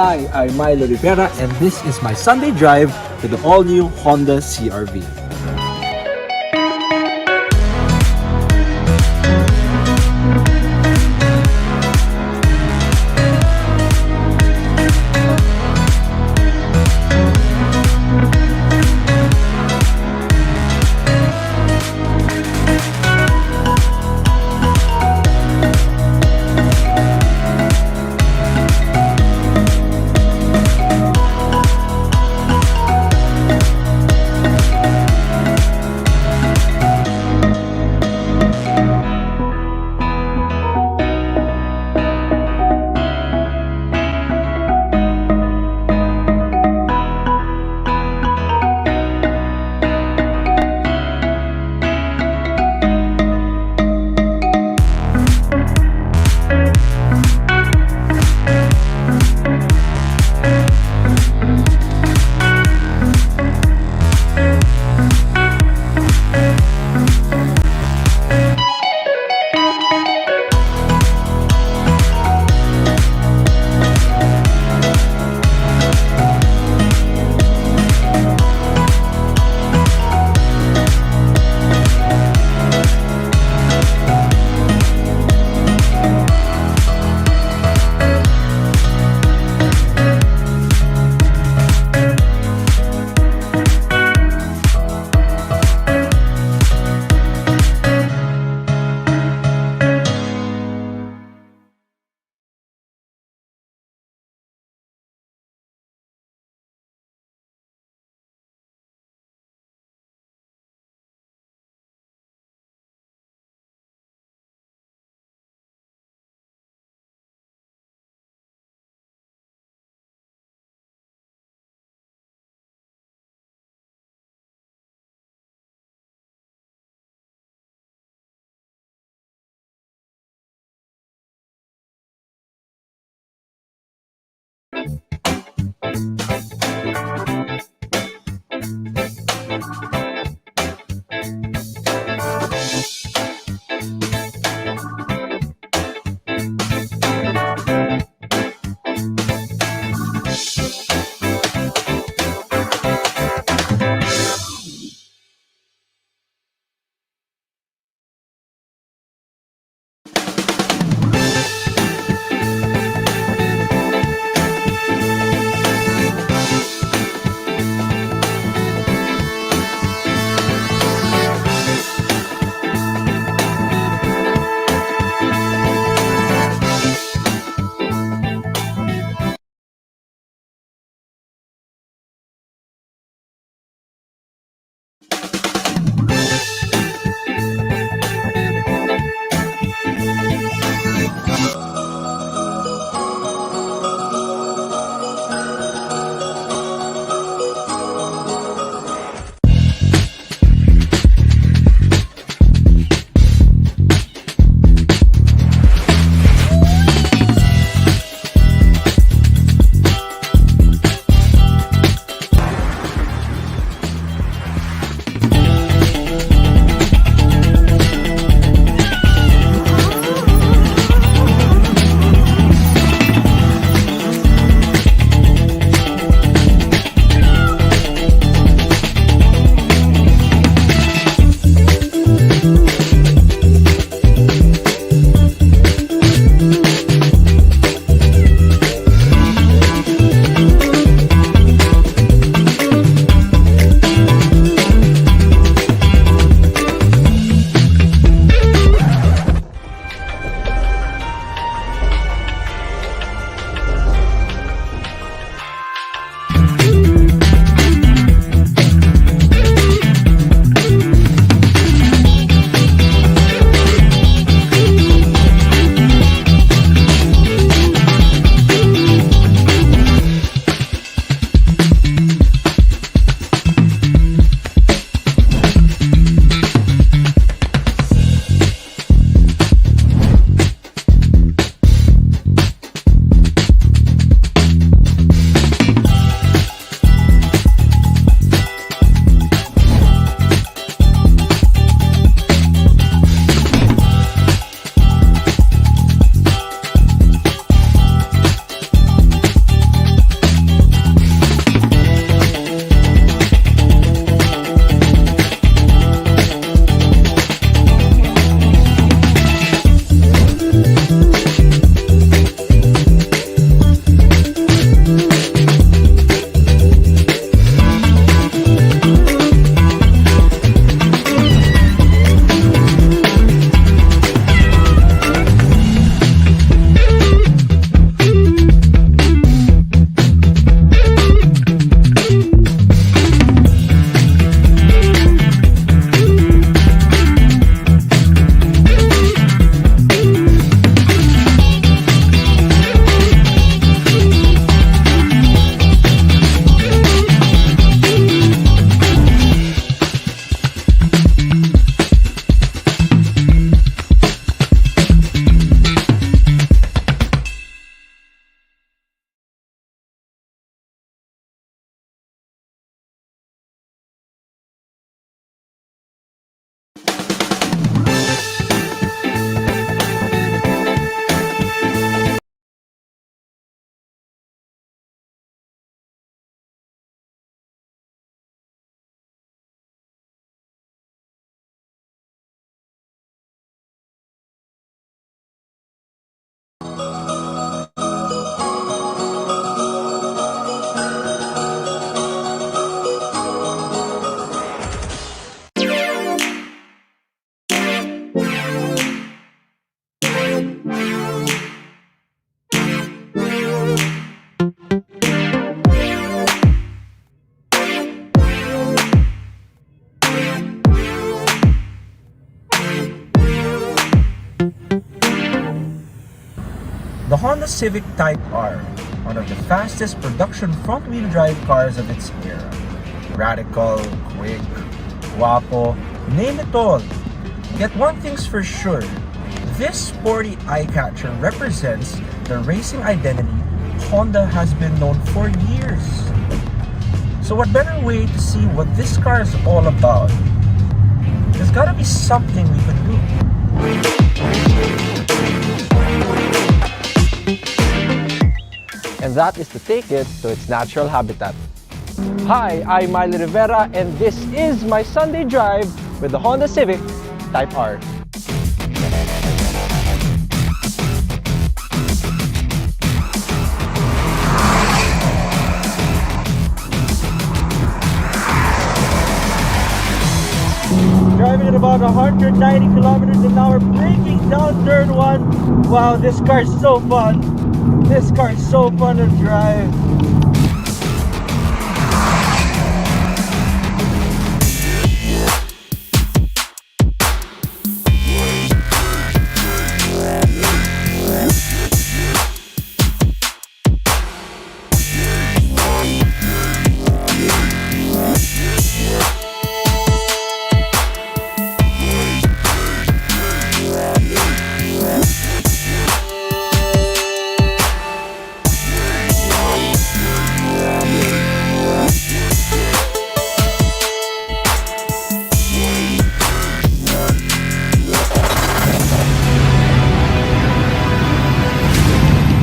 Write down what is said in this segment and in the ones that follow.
Hi, I'm Milo Rivera and this is my Sunday drive to the all-new Honda CR-V. The Honda Civic Type R, one of the fastest production front-wheel drive cars of its era. Radical, quick, guapo, name it all. Yet one thing's for sure, this sporty eye-catcher represents the racing identity Honda has been known for years. So what better way to see what this car is all about? There's gotta be something we could do. And that is to take it to its natural habitat. Hi, I'm Miley Rivera, and this is my Sunday drive with the Honda Civic Type R. Driving at about 190 kilometers an hour, braking down turn 1. Wow, this car is so fun. This car is so fun to drive.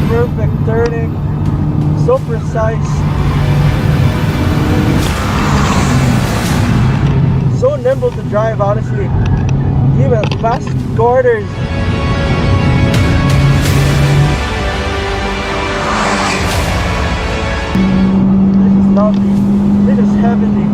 Perfect turning, so precise, so nimble to drive, honestly, even fast corners. This is lovely, this is heavenly.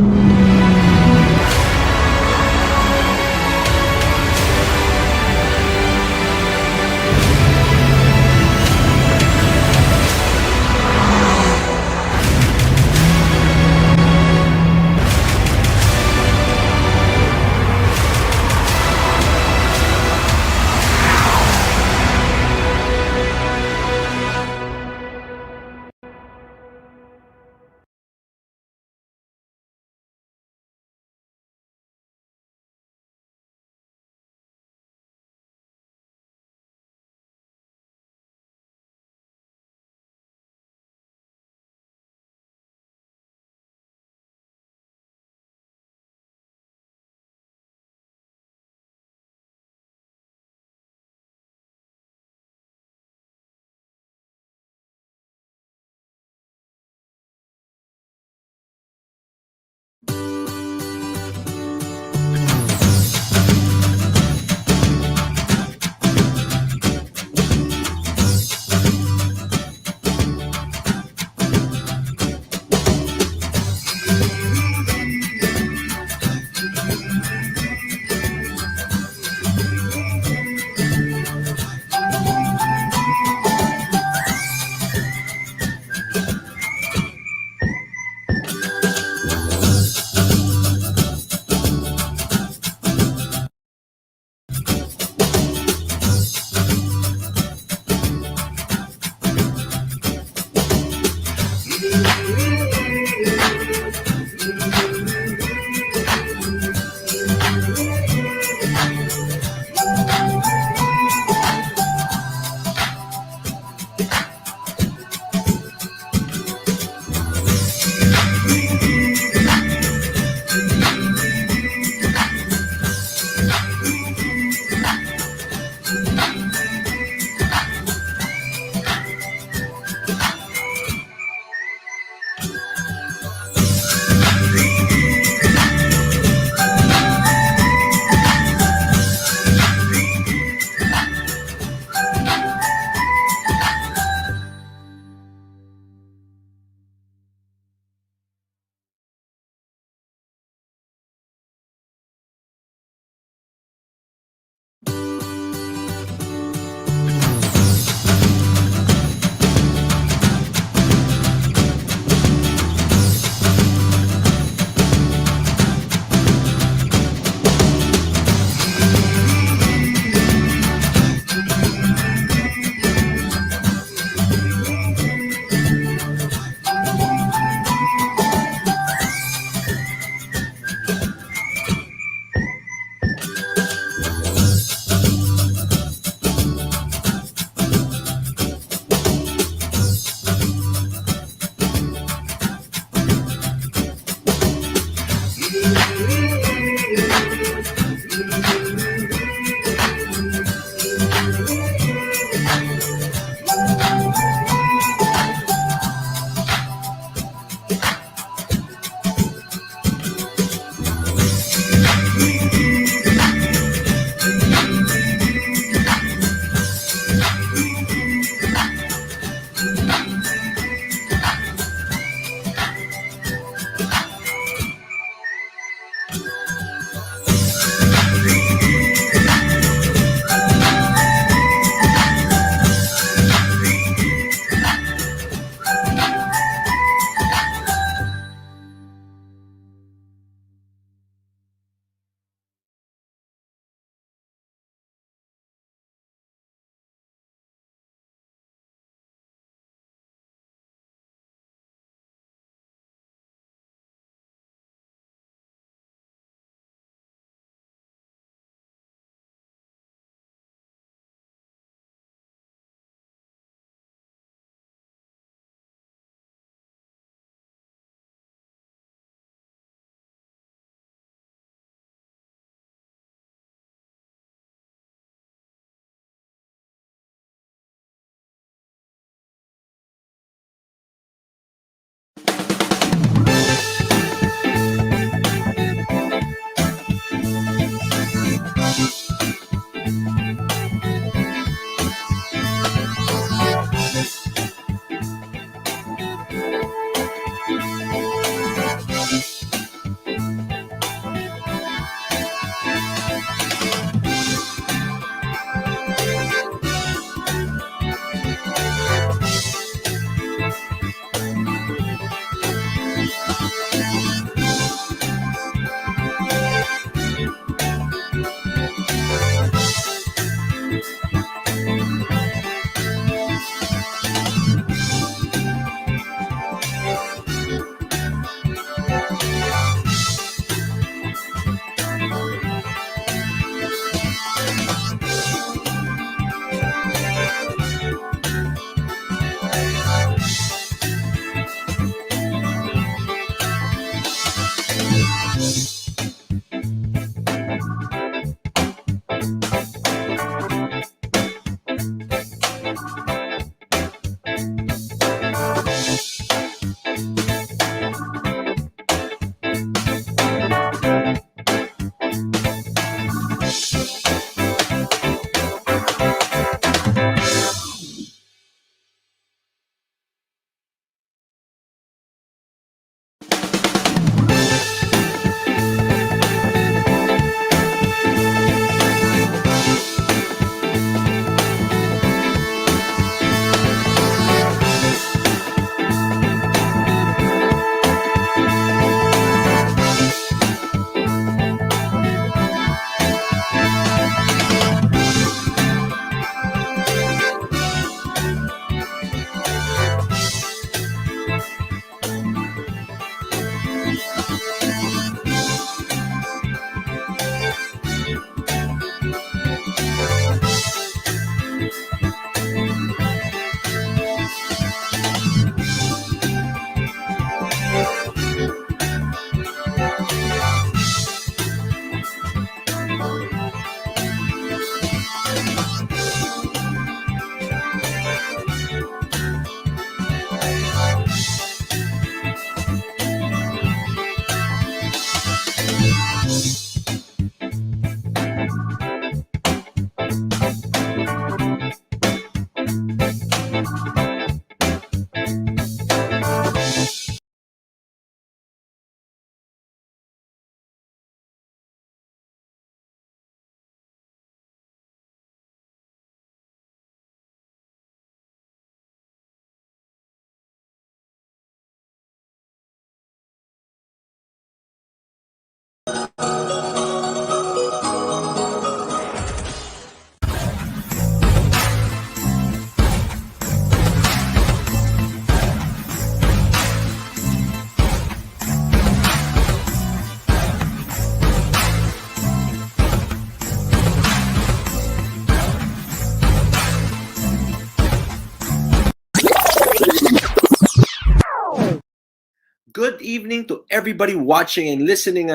Good evening to everybody watching and listening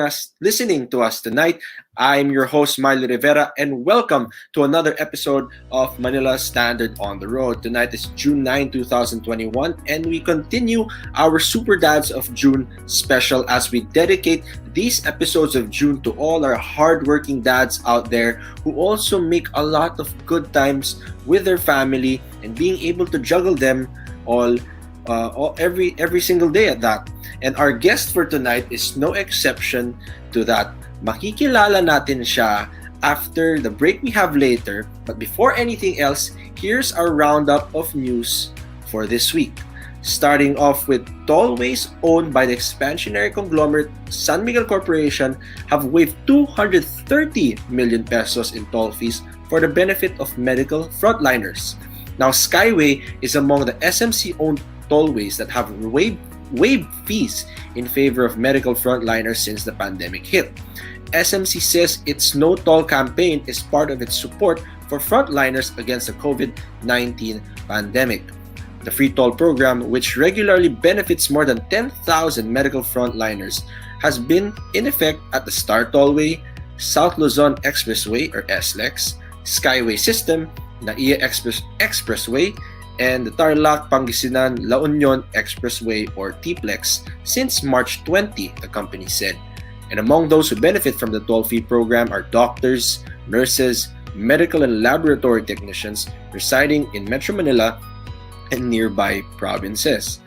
to us tonight. I'm your host Marley Rivera, and welcome to another episode of Manila Standard on the Road. Tonight is June 9, 2021, and we continue our Superdads of June special as we dedicate these episodes of June to all our hardworking dads out there who also make a lot of good times with their family and being able to juggle them all every single day at that. And our guest for tonight is no exception to that. Makikilala natin siya after the break we have later. But before anything else, here's our roundup of news for this week. Starting off with tollways owned by the expansionary conglomerate San Miguel Corporation have waived 230 million pesos in toll fees for the benefit of medical frontliners. Now, Skyway is among the SMC-owned tollways that have waived fees in favor of medical frontliners since the pandemic hit. SMC says its No Toll campaign is part of its support for frontliners against the COVID-19 pandemic. The free toll program, which regularly benefits more than 10,000 medical frontliners, has been in effect at the Star Tollway, South Luzon Expressway or SLEX, Skyway System, NAIA Expressway, and the Tarlac Pangasinan La Union Expressway or TPLEX since March 20, the company said. And among those who benefit from the toll fee program are doctors, nurses, medical and laboratory technicians residing in Metro Manila and nearby provinces.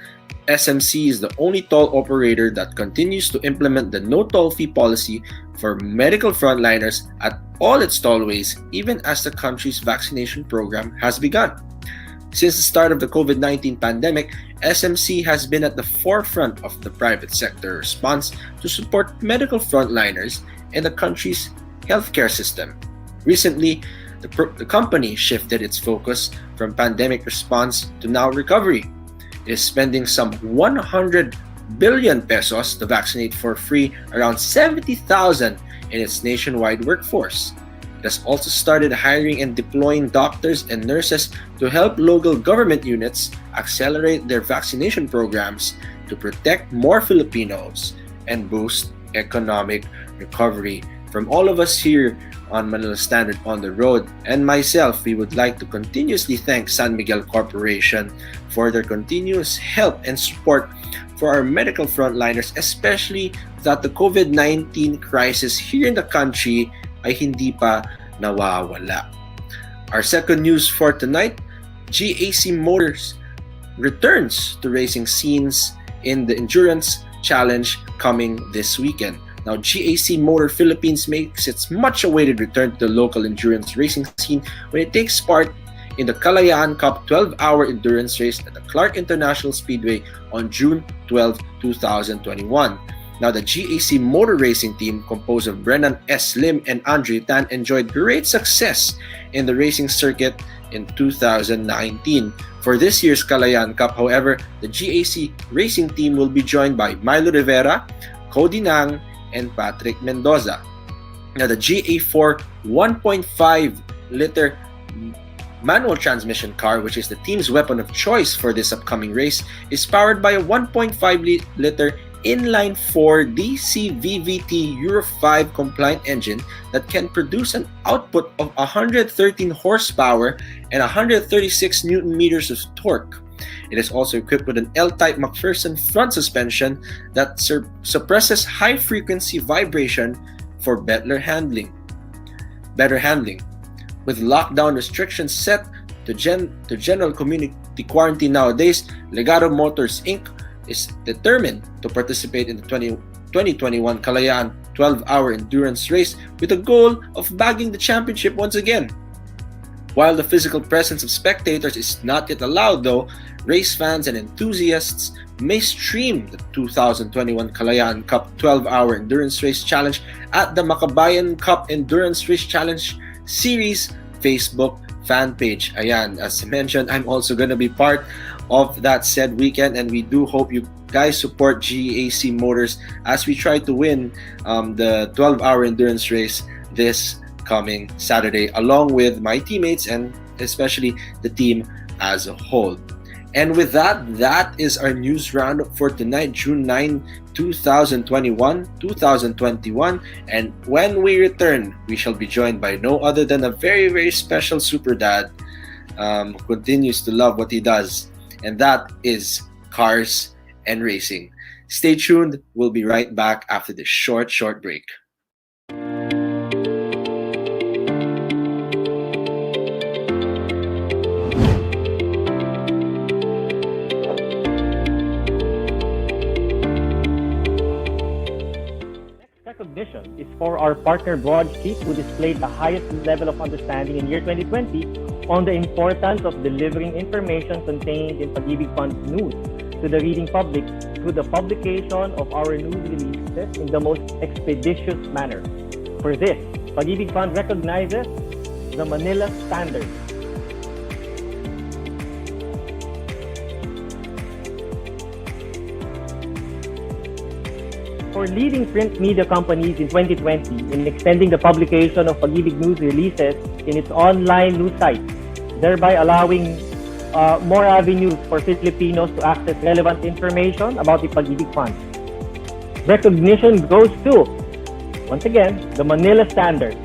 SMC is the only toll operator that continues to implement the no toll fee policy for medical frontliners at all its tollways, even as the country's vaccination program has begun. Since the start of the COVID-19 pandemic, SMC has been at the forefront of the private sector response to support medical frontliners in the country's healthcare system. Recently, the company shifted its focus from pandemic response to now recovery. It is spending some 100 billion pesos to vaccinate for free around 70,000 in its nationwide workforce. It has also started hiring and deploying doctors and nurses to help local government units accelerate their vaccination programs to protect more Filipinos and boost economic recovery. From all of us here on Manila Standard on the Road and myself, we would like to continuously thank San Miguel Corporation for their continuous help and support for our medical frontliners, especially that the COVID-19 crisis here in the country ay hindi pa nawawala. Our second news for tonight, GAC Motors returns to racing scenes in the Endurance Challenge coming this weekend. Now, GAC Motor Philippines makes its much-awaited return to the local endurance racing scene when it takes part in the Kalayaan Cup 12-hour endurance race at the Clark International Speedway on June 12, 2021. Now, the GAC Motor Racing team, composed of Brennan S. Lim and Andre Tan, enjoyed great success in the racing circuit in 2019. For this year's Kalayaan Cup, however, the GAC Racing team will be joined by Milo Rivera, Cody Nang, and Patrick Mendoza. Now, the GA4 1.5-liter manual transmission car, which is the team's weapon of choice for this upcoming race, is powered by a 1.5-liter inline-4 DC-VVT Euro 5 compliant engine that can produce an output of 113 horsepower and 136 Newton-meters of torque. It is also equipped with an L-type McPherson front suspension that suppresses high-frequency vibration for better handling. With lockdown restrictions set to general community quarantine nowadays, Legato Motors Inc. is determined to participate in the 2021 Kalayaan 12-hour endurance race with a goal of bagging the championship once again. While the physical presence of spectators is not yet allowed though, race fans and enthusiasts may stream the 2021 Kalayaan Cup 12-hour endurance race challenge at the Makabayan Cup Endurance Race Challenge Series Facebook fan page. Ayan, as mentioned, I'm also gonna be part of that said weekend, and we do hope you guys support GAC Motors as we try to win the 12-hour endurance race this coming Saturday, along with my teammates and especially the team as a whole. And with that, that is our news roundup for tonight, June 9, 2021. And when we return, we shall be joined by no other than a very, very special super dad who continues to love what he does. And that is cars and racing. Stay tuned. We'll be right back after this short break. Recognition is for our partner Broadsheet, who displayed the highest level of understanding in year 2020 on the importance of delivering information contained in Pag-ibig Fund's news to the reading public through the publication of our news releases in the most expeditious manner. For this, Pag-ibig Fund recognizes the Manila Standard. For leading print media companies in 2020 in extending the publication of Pag-ibig news releases in its online news site, thereby allowing more avenues for Filipinos to access relevant information about the Pag-ibig Fund. Recognition goes to, once again, the Manila Standard.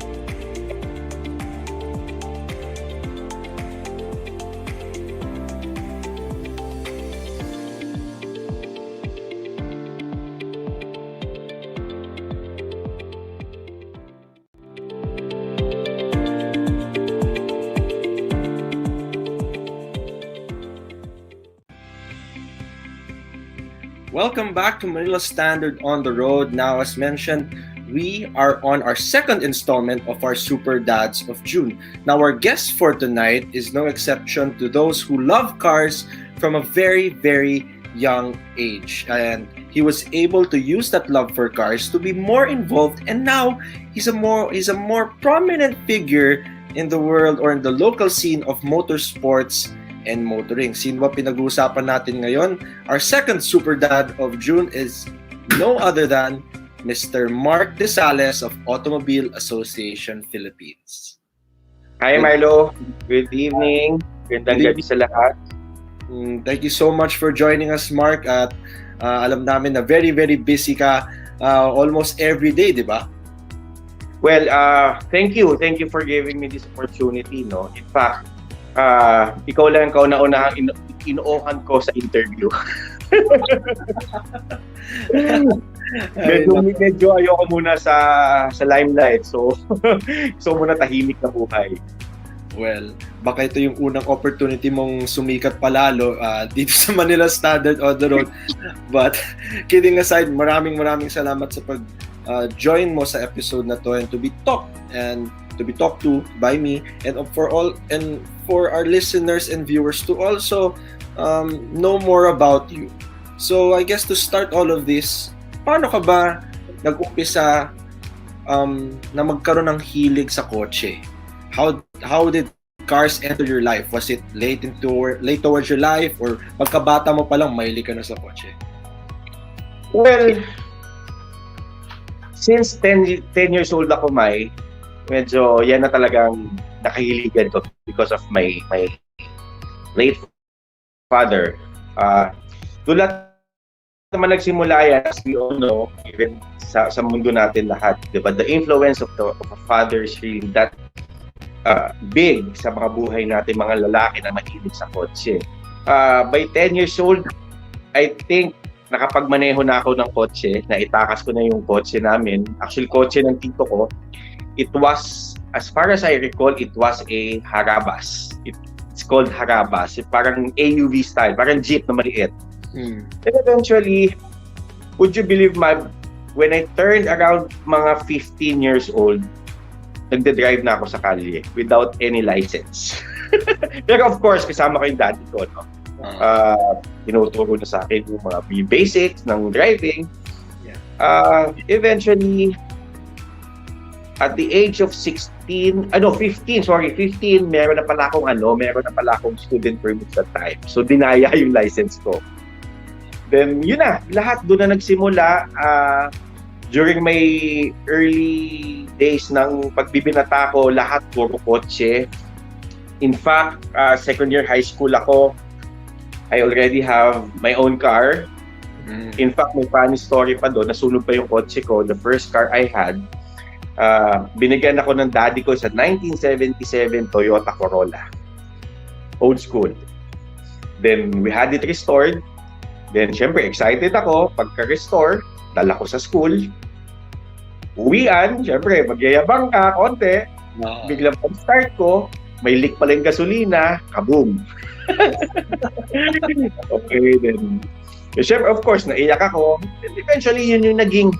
Welcome back to Manila Standard on the Road. Now, as mentioned, we are on our second installment of our Super Dads of June. Now, our guest for tonight is no exception to those who love cars from a very, very young age. And he was able to use that love for cars to be more involved, and now he's a more prominent figure in the world or in the local scene of motorsports and motoring. Sino ba pinag-uusapan natin ngayon? Our second Super Dad of June is no other than Mr. Mark Desales of Automobile Association Philippines. Hi Milo, good evening. Gandang gabi sa lahat. Thank you so much for joining us, Mark. At alam namin na very, very busy ka almost every day, di ba? Well, thank you for giving me this opportunity. No, in fact, ikaw lang ang kauna-unahang inuuhan ko sa interview. medyo ayoko muna sa limelight, so muna tahimik na buhay. Well, baka ito yung unang opportunity mong sumikat palalo dito sa Manila Standard on the Road. But kidding aside, maraming salamat sa pag-join mo sa episode na to and to be talked to by me, and for our listeners and viewers to also know more about you. So I guess to start all of this, paano ka ba nag-umpisa na magkaroon ng hilig sa kotse? How did cars enter your life? Was it late towards your life, or pagkabata mo pa lang mahilig ka na sa kotse? Well, since 10 years old ako, medyo yan na talagang nakahiligan ko because of my late father. Tulad naman nagsimula yan, as we all know, even sa mundo natin lahat, di ba? The influence of a father is really that big sa mga buhay natin, mga lalaki na mahilig sa kotse. By 10 years old, I think nakapagmaneho na ako ng kotse, na itakas ko na yung kotse namin. Actually, kotse ng tito ko, it was, as far as I recall, it was a Harabas. It's called Harabas. Parang AUV style, parang jeep na maliit. And eventually, would you believe, when I turned around mga 15 years old, nagde-drive na ako sa kalye without any license. Pero of course, kasama ko yung daddy ko, no? Tinuturo na sa akin yung mga basics ng driving. Eventually, at the age of 15, meron na pala akong student permit that time. So, dinaya yung license ko. Then, yun na, lahat doon na nagsimula. During my early days ng pagbibinata ko, lahat puro kotse. In fact, second year high school ako, I already have my own car. In fact, may funny story pa doon, nasunog pa yung kotse ko. The first car I had, binigyan ako ng daddy ko sa 1977 Toyota Corolla. Old school. Then, we had it restored. Then, syempre, excited ako. Pagka-restore, dala ko sa school. Uwian, syempre, magyayabang ka, konti. Biglang pag-start ko, may leak pala yung gasolina, kaboom. Okay, then, syempre, of course, naiyak ako. And eventually, yun yung naging,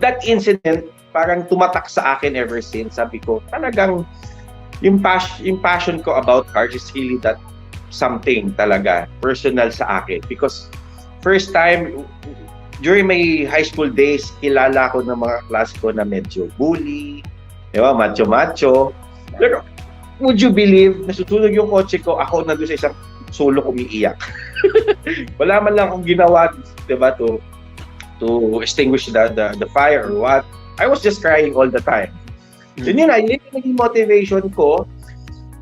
that incident, parang tumatak sa akin ever since. Sabi ko, talagang, yung passion ko about cars is really that something talaga, personal sa akin. Because, first time, during my high school days, kilala ko ng mga class ko na medyo bully, diba, macho-macho. Pero, would you believe, nasutunog yung kotse ko, ako na doon sa isang sulok umiiyak. Wala man lang akong ginawa, diba, to extinguish the fire or what. I was just crying all the time. Yun yun yung naging motivation ko.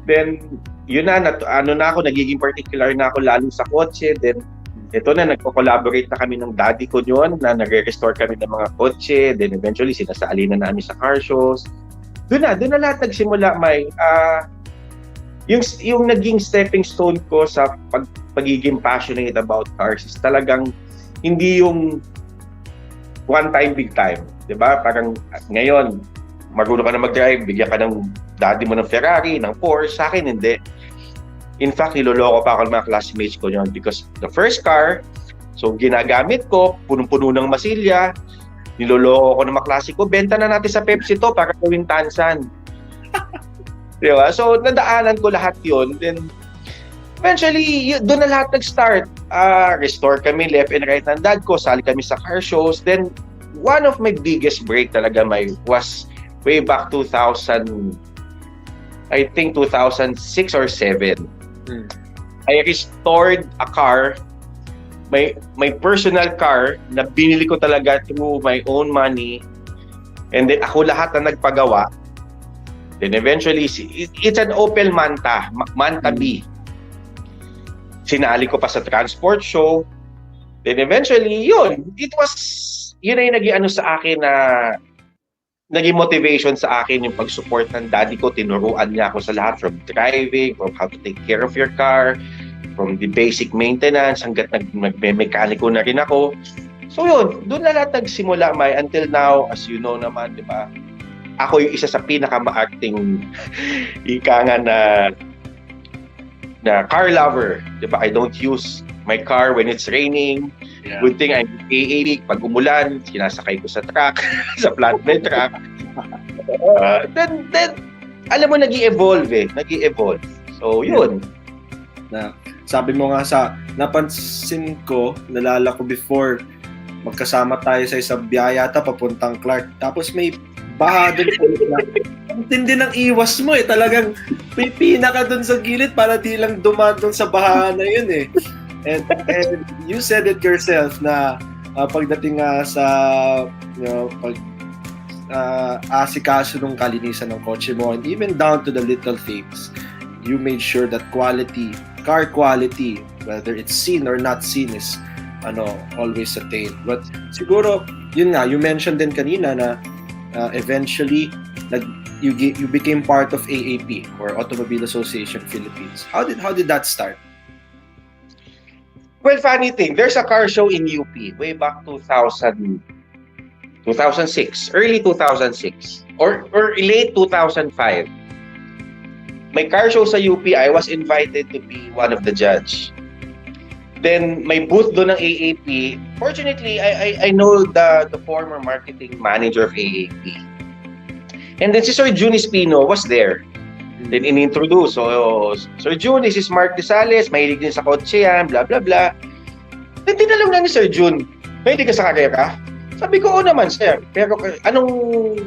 Then, yun na ako, nagiging particular na ako lalo sa kotse. Then, ito na, nagko-collaborate na kami ng daddy ko yun, na nagre-restore kami ng mga kotse. Then, eventually, sinasali na namin sa car shows. Doon na lahat nagsimula, yung naging stepping stone ko sa pagiging passionate about cars is talagang hindi yung one time, big time. Diba? Parang ngayon, marunong ka na mag-drive, bigyan ka ng daddy mo ng Ferrari, ng Porsche. Sa akin, hindi. In fact, niloloko pa ako ng mga classmates ko yun because the first car, so ginagamit ko, punong-puno ng masilya, niloloko ko ng mga klase ko, benta na natin sa Pepsi to para gawing tansan. Diba? So, nadaanan ko lahat yun. Then, eventually, doon na lahat nag-start. Restore kami left and right ng dad ko, sali kami sa car shows. Then, one of my biggest break talaga was way back 2000, I think 2006 or 7. I restored a car, my personal car na binili ko talaga through my own money, and then ako lahat na nagpagawa. Then eventually, it's an Opel Manta B. Sinali ko pa sa transport show. Then eventually, yun na yung naging sa akin na naging motivation sa akin yung pag-support ng daddy ko. Tinuruan niya ako sa lahat, from driving, from how to take care of your car, from the basic maintenance, hanggat nagme-mekaniko na rin ako. So yun, doon na lahat nagsimula, until now, as you know naman, di ba? Ako yung isa sa pinakamaakting ika nga na car lover. Di ba? I don't use my car when it's raining. Yeah. Good thing I'm AAB. Pag umulan, sinasakay ko sa truck, sa flatbed truck. Then, alam mo, nag-i-evolve. So, yun. Sabi mo nga napansin ko, nalala ko before, magkasama tayo sa isang biyaya papuntang Clark. Tapos may baha doon. Ang tindi ng iwas mo talagang pipina ka doon sa gilid para di lang dumaan doon sa baha na yun And you said it yourself na pagdating nga sa asikaso ng kalinisan ng kotse mo, and even down to the little things, you made sure that car quality, whether it's seen or not seen, is always attain. But siguro, yun nga, you mentioned din kanina na eventually you became part of AAP, or Automobile Association Philippines. How did that start? Well, funny thing, there's a car show in UP way back 2006, early 2006, or late 2005. May car show sa UP, I was invited to be one of the judge. Then may booth doon ng AAP. Fortunately, I know the former marketing manager of AAP. And then si Sir June Espino was there. Then in-introduce. So, Sir June, this is Mark Desales. Mahilig din sa kotse yan, blah, blah, blah. Then tinanong na ni Sir June, mahilig ka sa karera? Sabi ko, oo naman, sir. Pero anong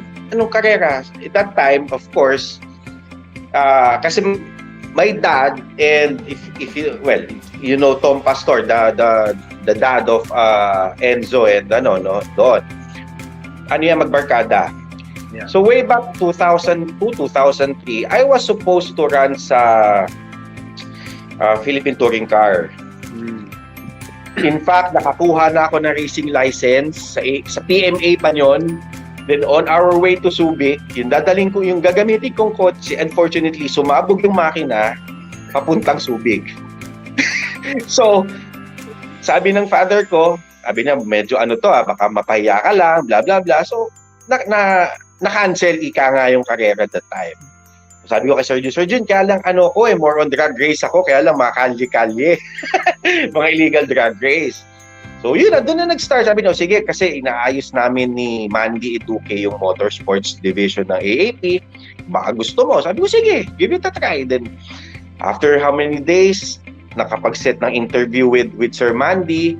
karera? At that time, of course, kasi my dad, and if you know Tom Pastor, the dad of Enzo and doon. Ano yan, magbarkada. Yeah. So way back 2002, 2003, I was supposed to run sa Philippine Touring Car. In fact, nakakuha na ako ng racing license sa PMA pa yon. Then on our way to Subic, yung gagamitin kong kotse, unfortunately, sumabog yung makina papuntang Subic. So, sabi ng father ko, sabi niya, medyo baka mapahiya ka lang, blah, blah, blah. So, na-cancel nga yung karera at that time. Sabi ko kay Sir Jun, kaya lang more on drag race ako, kaya lang mga kalye-kalye. Mga illegal drag race. So yun, doon na nag-start. Sabi niya, sige, kasi inaayos namin ni Mandy Iduque yung motorsports division ng AAP. Baka gusto mo. Sabi ko, sige, give it a try. Then, after how many days, nakapag-set ng interview with Sir Mandy.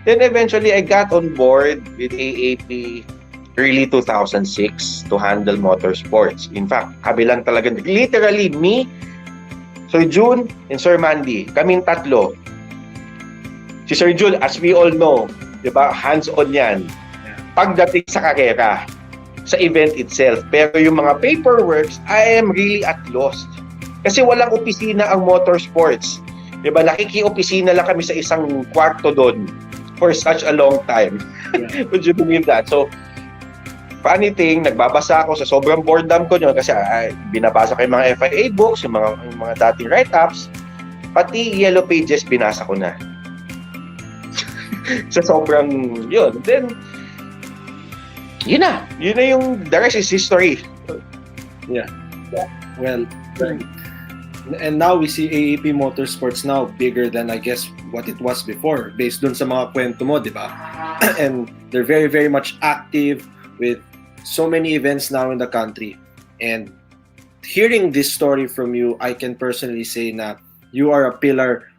Then eventually, I got on board with AAP early 2006 to handle motorsports. In fact, kami lang talaga, literally me, Sir June, and Sir Mandy, kaming tatlo. Si Sir June, as we all know, di ba, hands-on yan. Pagdating sa karera, sa event itself. Pero yung mga paperworks, I am really at lost. Kasi walang opisina ang motorsports. Di ba, nakiki-opisina lang kami sa isang kwarto doon for such a long time. Yeah. Would you believe that? So, funny thing, nagbabasa ako sa sobrang boredom ko nyo kasi binabasa ko yung mga FIA books, yung mga dating write-ups, pati Yellow Pages, binasa ko na. Sa sobrang yun. Then, yun na yung the rest is history. Yeah. Well, and now we see AAP Motorsports now bigger than I guess what it was before based dun sa mga kwento mo, di ba? And they're very, very much active with so many events now in the country. And hearing this story from you, I can personally say na you are a pillar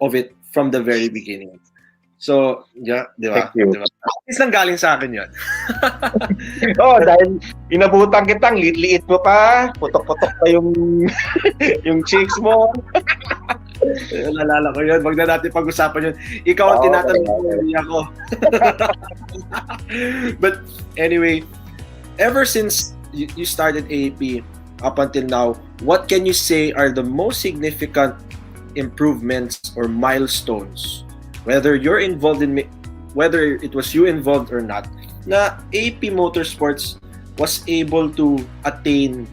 of it from the very beginning. So, yeah, di ba? Thank you. Diba? Is lang galing sa akin yun. Dahil inabutan kitang, liit-liit mo pa, putok-putok pa yung cheeks mo. Nalala ko yun. Wag na natin pag-usapan yun. Ikaw ang tinatanong ko, hindi ako. But anyway, ever since you started AAP up until now, what can you say are the most significant improvements or milestones, whether you're involved in, whether it was you involved or not, na AAP Motorsports was able to attain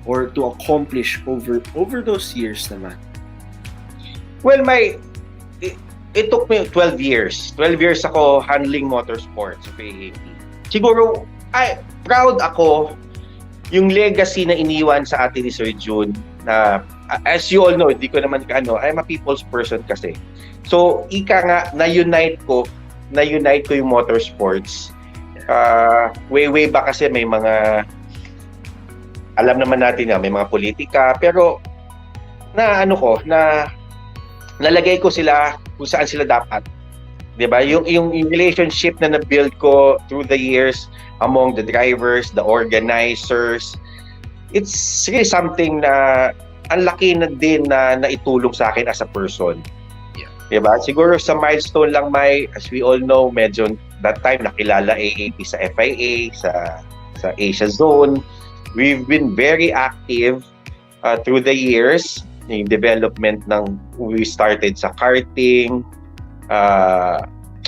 or to accomplish over those years naman? Well, it took me 12 years. 12 years ako handling motorsports sa AAP. Siguro, proud ako yung legacy na iniwan sa atin ni Sir June na, as you all know, hindi ko naman I'm a people's person kasi. So, nga, na-unite ko yung motorsports. Way back kasi may mga, alam naman natin may mga politika, pero nalagay ko sila kung saan sila dapat. 'Di ba? Yung relationship na na-build ko through the years among the drivers, the organizers, it's really something na ang laki na din na naitulong sa akin as a person. Diba? Siguro sa milestone lang as we all know, medyo that time nakilala AAP sa FIA, sa Asia Zone. We've been very active through the years. Yung development we started sa karting,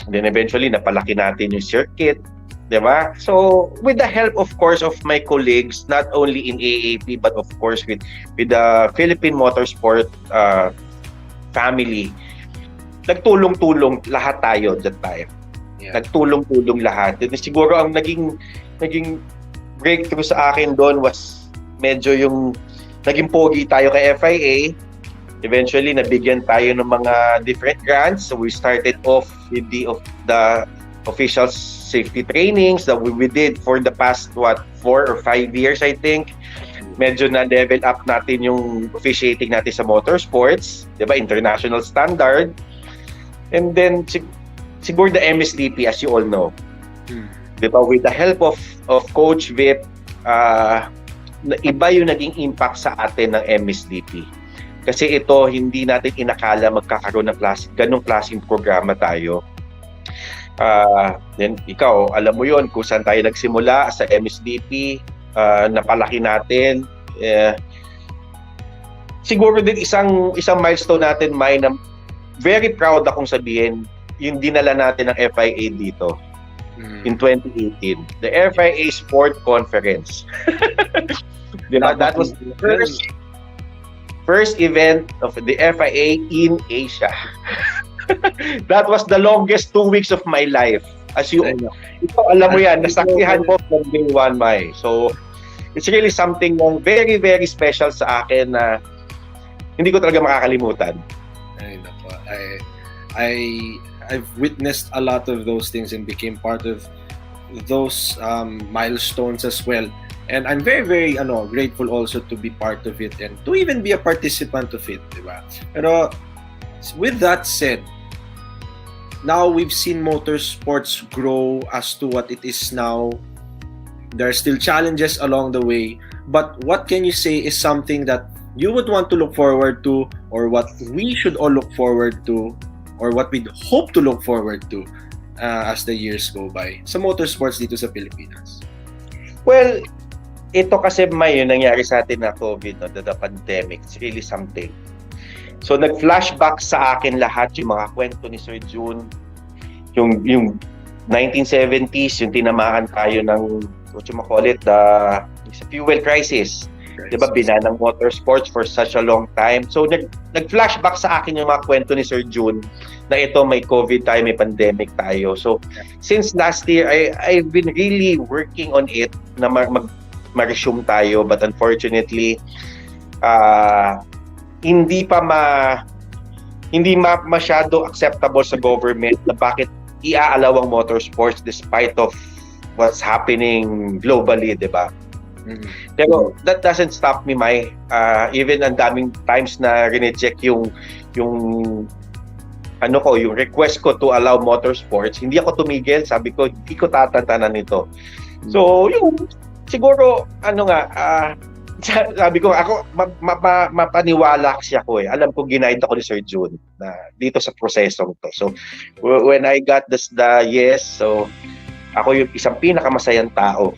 Then eventually, napalaki natin yung circuit. Diba? So, with the help, of course, of my colleagues, not only in AAP, but of course with the Philippine Motorsport family, nagtulong-tulong lahat tayo that time. Yeah. Nagtulong-tulong lahat. And siguro ang naging breakthrough sa akin doon was medyo yung naging pogi tayo kay FIA. Eventually, nabigyan tayo ng mga different grants. So, we started off with the official safety trainings that we did for the past 4 or 5 years, I think. Medyo na level up natin yung officiating natin sa motorsports, 'di ba? International standard. And then siguro the MSDP, as you all know. 'Di ba, with the help of Coach Vip, iba yung naging impact sa atin ng MSDP. Kasi ito, hindi natin inakala magkakaroon ng ganung klaseng programa tayo. Then ikaw, alam mo yon kung saan tayo nagsimula sa MSDP, napalaki natin. Siguro din isang milestone natin, May, na very proud akong sabihin, yung dinala natin ng FIA dito in 2018. The FIA Sport Conference. Diba? That was the first event of the FIA in Asia. That was the longest 2 weeks of my life. As you, ito, alam mo yan, nasaksihan ko from day 1, May. So, it's really something very, very special sa akin na hindi ko talaga makakalimutan. Ay, nako. I've witnessed a lot of those things and became part of those milestones as well. And I'm very, very grateful also to be part of it and to even be a participant of it, diba? Pero with that said, now we've seen motorsports grow as to what it is now. There are still challenges along the way, but what can you say is something that you would want to look forward to, or what we should all look forward to, or what we'd hope to look forward to as the years go by sa motorsports dito sa Pilipinas? Well, ito kasi may yung nangyari sa atin na COVID, the pandemic. It's really something. So nag-flashback sa akin lahat yung mga kwento ni Sir June, yung 1970s, yung tinamaan tayo ng what you call it, the fuel crisis. 'Di ba, binanang motorsports for such a long time. So nag-flashback sa akin yung mga kwento ni Sir June na ito, may COVID tayo, may pandemic tayo. So since last year, I've been really working on it na ma-resume tayo, but unfortunately hindi masyado acceptable sa government na bakit iaalaw ang motorsports despite of what's happening globally, 'di ba? Pero that doesn't stop me, May. Even ang daming times na rineject yung request ko to allow motorsports, hindi ako tumigil. Sabi ko, hindi ko tatantanan nito. So, siguro, sabi ko, ako, mapaniwala kasi ako eh. Alam ko, ginaid ako ni Sir June na dito sa prosesong to. So, when I got the yes, so, ako yung isang pinakamasayang tao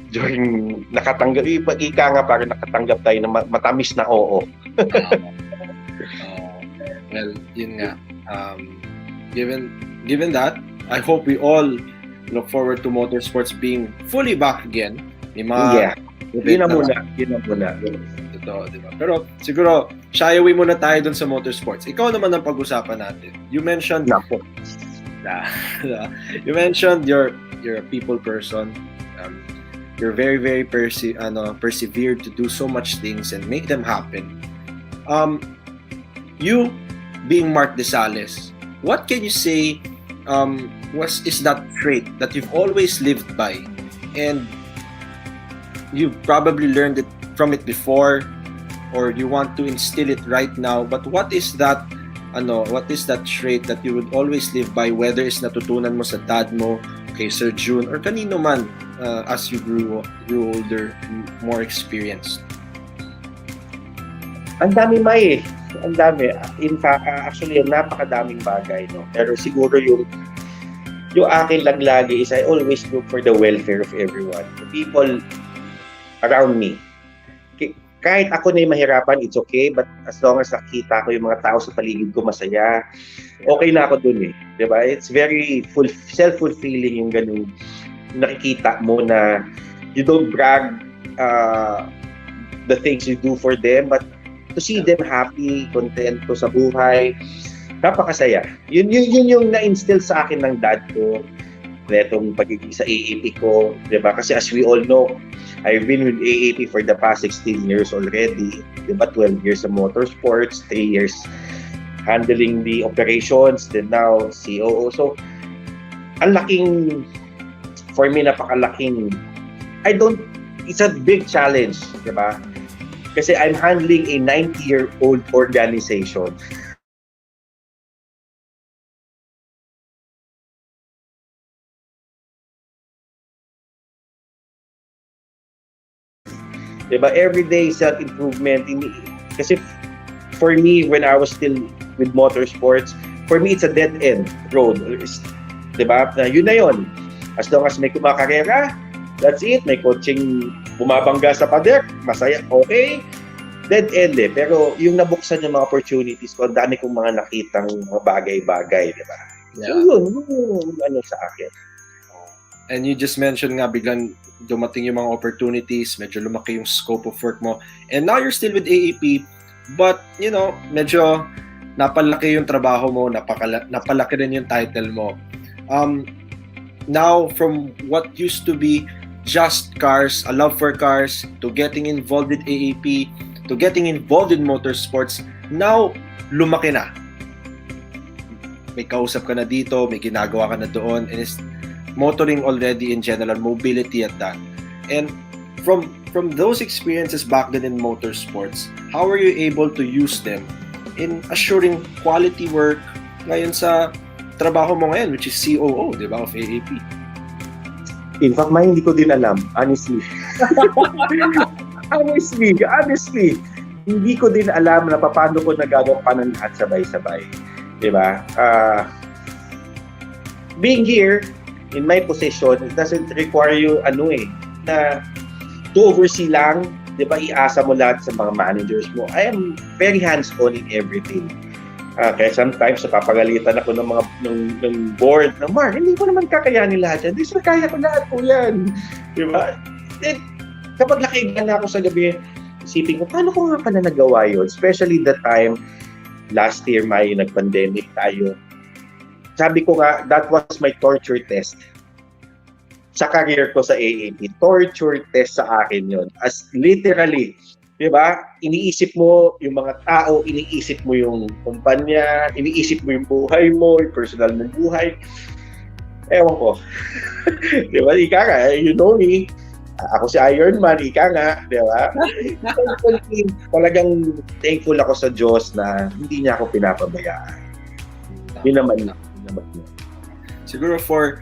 during nakatanggap, ika nga parang nakatanggap tayo ng matamis na oo. Well, yun nga. Given that, I hope we all look forward to motorsports being fully back again. Yun na muna. Ito, diba? Pero siguro, shy away muna tayo dun sa motorsports. Ikaw naman ang pag-usapan natin. You mentioned you mentioned you're a people person. You're very, very persevered to do so much things and make them happen. You being Mark Desales, what can you say is that trait that you've always lived by, and you've probably learned it from it before, or you want to instill it right now? But what is that trait that you would always live by, whether it's natutunan mo sa dad mo, kay Sir June, or kanino man as you grew older, more experienced? Ang dami, May. Ang dami. In fact, actually, napakadaming bagay, no? Pero siguro yung akin lang lagi is I always look for the welfare of everyone. The people around me. kahit ako na yung mahirapan, it's okay. But as long as nakita ko yung mga tao sa paligid ko masaya, okay na ako dun eh. Diba? It's very self-fulfilling yung ganun. Nakikita mo na you don't brag the things you do for them, but to see them happy, contento sa buhay, napakasaya. Yun yung na-instill sa akin ng dad ko, netong pagiging sa AAP ko, diba? Kasi as we all know, I've been with AAP for the past 16 years already, diba? 12 years sa motorsports, 3 years handling the operations, then now COO. So, ang laking, for me, napakalaking, it's a big challenge, diba? Kasi I'm handling a 90-year-old organization. Diba? Everyday self-improvement. Kasi for me, when I was still with motorsports, for me, it's a dead-end road. Diba? Yun na yun. As long as may kumakarera, that's it. May coaching bumabangga sa pader, masaya, okay. Dead-end eh. Pero yung nabuksan yung mga opportunities ko, ang dami kong mga nakitang mga bagay-bagay. Diba? Yeah. So yun ano sa akin. And you just mentioned nga biglang dumating yung mga opportunities, medyo lumaki yung scope of work mo. And now you're still with AAP, but you know, medyo napalaki yung trabaho mo, napalaki rin yung title mo. Now from what used to be just cars, a love for cars, to getting involved with AAP, to getting involved in motorsports, now lumaki na. May kausap ka na dito, may ginagawa ka na doon, and it's motoring already in general, mobility at that. And from those experiences back then in motorsports, how are you able to use them in assuring quality work ngayon sa trabaho mo ngayon, which is COO, di ba, of AAP? In fact, hindi ko din alam, honestly. honestly, hindi ko din alam na paano ko nagagawa ng lahat sabay-sabay. Di ba? Being here, in my position, it doesn't require you na to oversee lang, 'di ba? Iasa mo lahat sa mga managers mo. I am very hands-on in everything. Kaya sometimes napapagalitan ako ng mga ng board na, Mark, hindi ko naman kakayanin lahat yan. Hindi sir, kaya ko lahat po yan. 'Di ba? Then, kapag nakikinig na ako sa gabi, isipin ko, paano ko nga pala nagawa yun? Especially the time last year, nag-pandemic tayo. Sabi ko nga, that was my torture test sa career ko sa AAP. Torture test sa akin yun. As literally, di ba? Iniisip mo yung mga tao, iniisip mo yung kumpanya, iniisip mo yung buhay mo, yung personal mong buhay. Ewan ko. Di ba? Ika nga, you know me. Ako si Iron Man, ika nga. Di ba? Talagang thankful ako sa Diyos na hindi niya ako pinapabayaan. Yun naman. Siguro for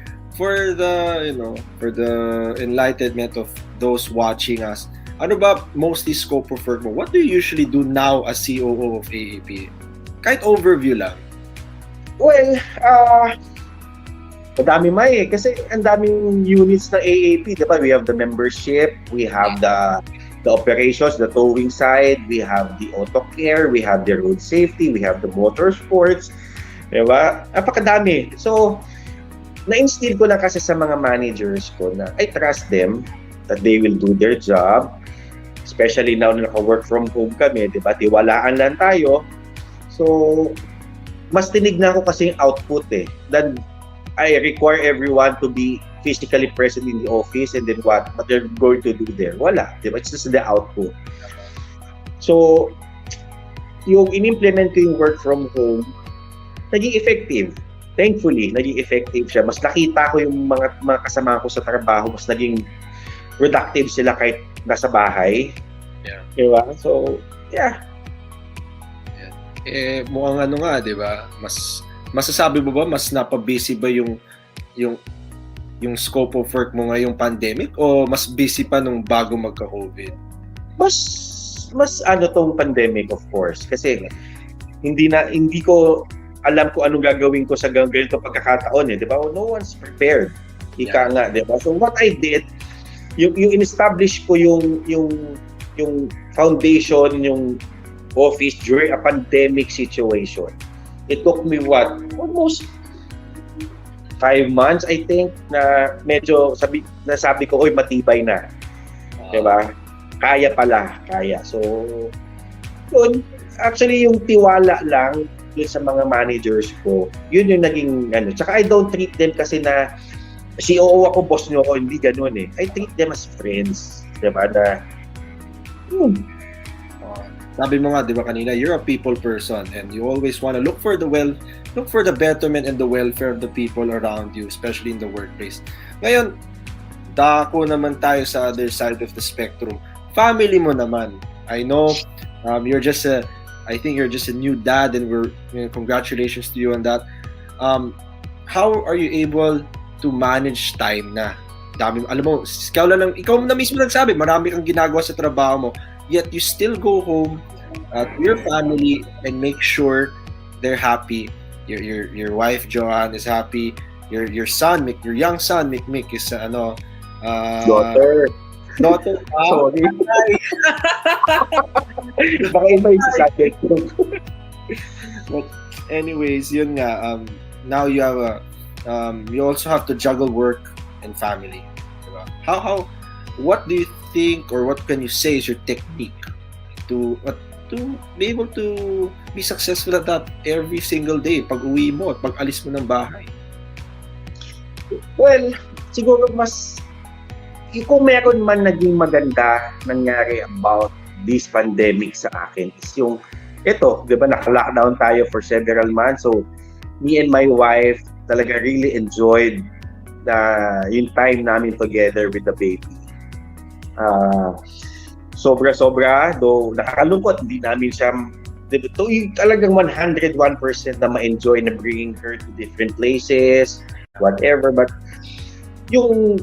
the enlightenment of those watching us, ano ba mostly scope of work mo? What do you usually do now as COO of AAP? Kahit overview lang. Well, madami kasi ang daming units ng AAP, diba? We have the membership, we have the operations, the towing side, we have the auto care, we have the road safety, we have the motorsports. Diba? Napakadami. So, na-instill ko lang kasi sa mga managers ko na I trust them that they will do their job. Especially now na naka-work from home kami, diba? Tiwalaan lang tayo. So, mas tinignan ko kasi yung output eh. Then, I require everyone to be physically present in the office and then what they're going to do there. Wala. Diba? It's just the output. So, yung in-implement ko yung work from home, naging effective. Thankfully, naging effective siya. Mas nakita ko yung mga kasama ko sa trabaho, mas naging productive sila kahit nasa bahay. Yeah. Diba? So, yeah. Mukhang di ba? Masasabi mo ba mas napabusy ba yung scope of work mo ngayong pandemic o mas busy pa nung bago magka-COVID? Mas tong pandemic, of course, kasi hindi ko alam ko anong gagawin ko sa ganito pagkakataon eh, di ba? No one's prepared. Ika nga, di ba? So what I did, yung in-establish ko yung yung foundation, yung office during a pandemic situation. It took me almost 5 months, I think, na medyo sabi ko, oy, matibay na. Diba? Kaya pala, kaya. So, yun, actually, yung tiwala lang yun sa mga managers ko, yun yung naging, tsaka I don't treat them kasi na, COO ako, boss nyo ako, hindi ganun eh. I treat them as friends. Diba? Na, Sabi mo nga, di ba kanina, you're a people person and you always want to look for the betterment and the welfare of the people around you, especially in the workplace. Ngayon, dako naman tayo sa other side of the spectrum. Family mo naman. I know I think you're just a new dad and congratulations to you on that. How are you able to manage time na? Alam mo, ikaw na mismo nagsabi, marami kang ginagawa sa trabaho mo, yet you still go home to your family and make sure they're happy. Your wife Joanne is happy. Your son, your young son Mick is daughter. Sorry. Baka iba yung sasabi ko. But anyways, yun nga. Now you have you also have to juggle work and family. Diba? What do you think or what can you say is your technique to be able to be successful at that every single day pag uwi mo at pag alis mo ng bahay? Well, siguro kung meron man naging maganda nangyari about this pandemic sa akin is yung ito, di ba, naka-lockdown tayo for several months, so me and my wife talaga really enjoyed yung time namin together with the baby. Sobra-sobra, though nakakalungkot, hindi namin siya talagang 101% na ma-enjoy na bringing her to different places, whatever, but yung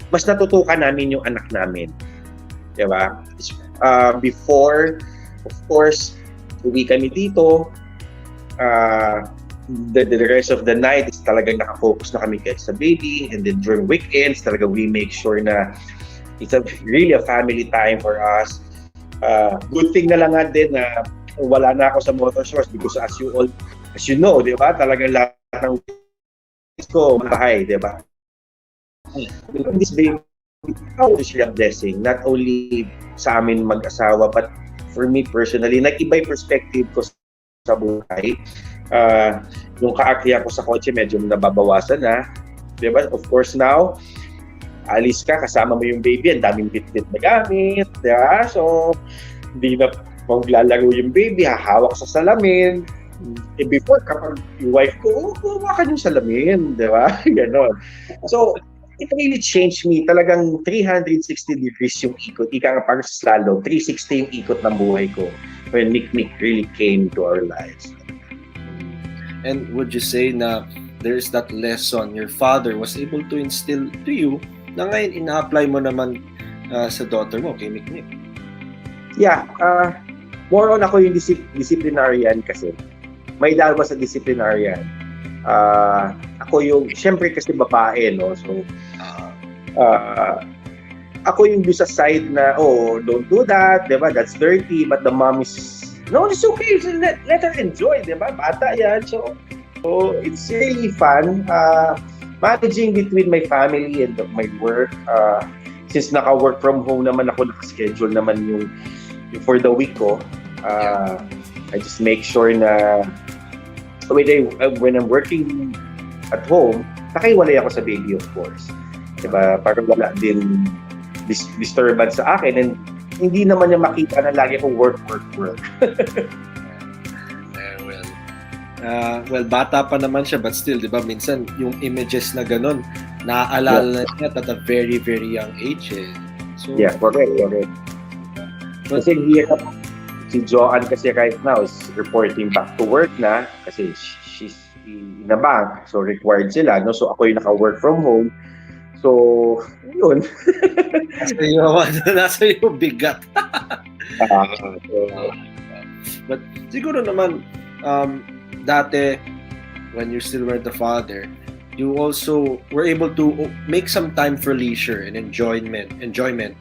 mas natutukan namin yung anak namin. Diba? Before, of course, uwi kami dito, the rest of the night is talagang nakafocus na kami sa baby, and then during weekends, talaga we make sure na it's really a family time for us. Good thing na lang nga din na wala na ako sa motor source because as you know, di ba, talagang lahat ng ko bahay, di ba? This baby, is a blessing, not only sa amin mag-asawa, but for me personally, nag-iba yung perspective ko sa buhay. Yung kaakya ko sa kotse, medyo nababawasan na. Di ba? Of course now, alis ka, kasama mo yung baby, ang daming bit-bit na gamit, diba? So, hindi na maglalaro yung baby, hahawak sa salamin. Before, kapag yung wife ko, hawakan yung salamin, diba? Ganon. So, it really changed me. Talagang 360 degrees yung ikot. Ika nga parang slalom, 360 yung ikot ng buhay ko when Nick really came to our lives. And would you say na there's that lesson your father was able to instill to you na ngayon ina-apply mo naman sa daughter mo, kay Mick? Yeah, more on ako yung disciplinarian kasi. My dad was a disciplinarian. Ako yung, syempre kasi babae, no? So, ako yung do sa side na, don't do that, diba? That's dirty, but the mom is, no, it's okay, so let her enjoy, diba? Bata yan, so it's really fun. Managing between my family and my work, since naka-work from home naman ako, naka-schedule naman yung for the week ko, I just make sure na when I'm working at home, nakaiwalay ako sa baby, of course. Diba? Para wala din disturbance sa akin and hindi naman niya makita na lagi akong work. Well, bata pa naman siya, but still, di ba, minsan yung images na ganun, naaalala na niya at a very, very young age. So, yeah, correct. Kasi si Joanne kasi right now is reporting back to work na kasi she's in a bank, so required sila, no? So ako yung naka-work from home. So, yun. Nasa yung bigat. But siguro naman, dati, when you still were the father, you also were able to make some time for leisure and enjoyment,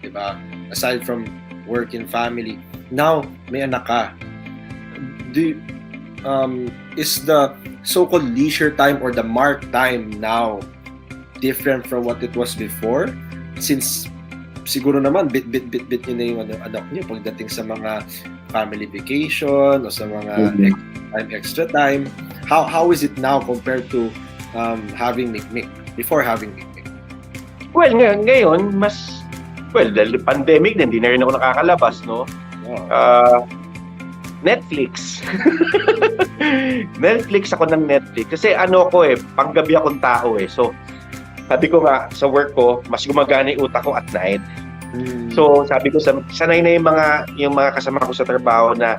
diba? Aside from work and family. Now, may anak ka. Is the so-called leisure time or the Mark time now different from what it was before? Since siguro naman bit nyo na yung anak nyo pagdating sa mga family vacation o sa mga extra time. How is it now compared to having Mikmik, before having Mikmik? Well, ngayon mas dahil pandemic din, hindi na rin ako nakakalabas, no? Netflix. Netflix ako ng Netflix. Kasi panggabi akong tao eh. So, sabi ko nga, sa work ko, mas gumagana yung utak ko at night. So, sabi ko, sanay na yung mga kasama ko sa trabaho na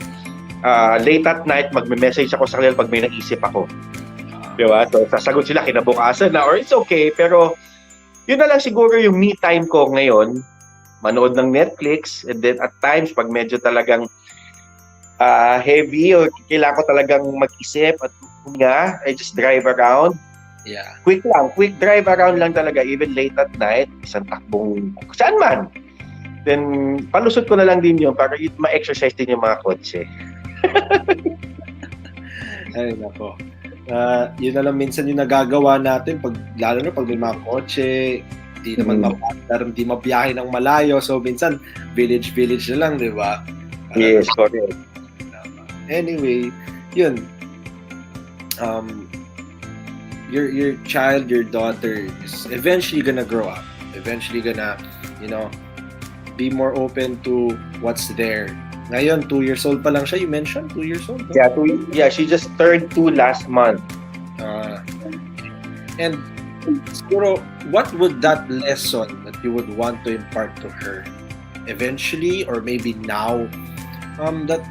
late at night, magme-message ako sa kanila pag may naisip ako. Diba? So, sasagot sila kinabukasan na, or it's okay. Pero, yun na lang siguro yung me time ko ngayon. Manood ng Netflix. And then, at times, pag medyo talagang heavy o kailangan ko talagang mag-isip at huminga, I just drive around. Yeah. Quick drive around lang talaga, even late at night, isang takbong saan man. Then, palusot ko na lang din yun para ma-exercise din yung mga kotse. Ay, nako. Yun na lang minsan yung nagagawa natin, lalo na pag may mga kotse, hindi naman hindi mabiyahe ng malayo. So, minsan, village na lang, di ba? Yes, correct. Anyway, yun. Your child, your daughter is eventually gonna grow up. Eventually gonna, be more open to what's there. Ngayon, 2 years old pa lang siya. You mentioned 2 years old? No? Yeah, she just turned 2 last month. And siguro, what would that lesson that you would want to impart to her eventually or maybe now that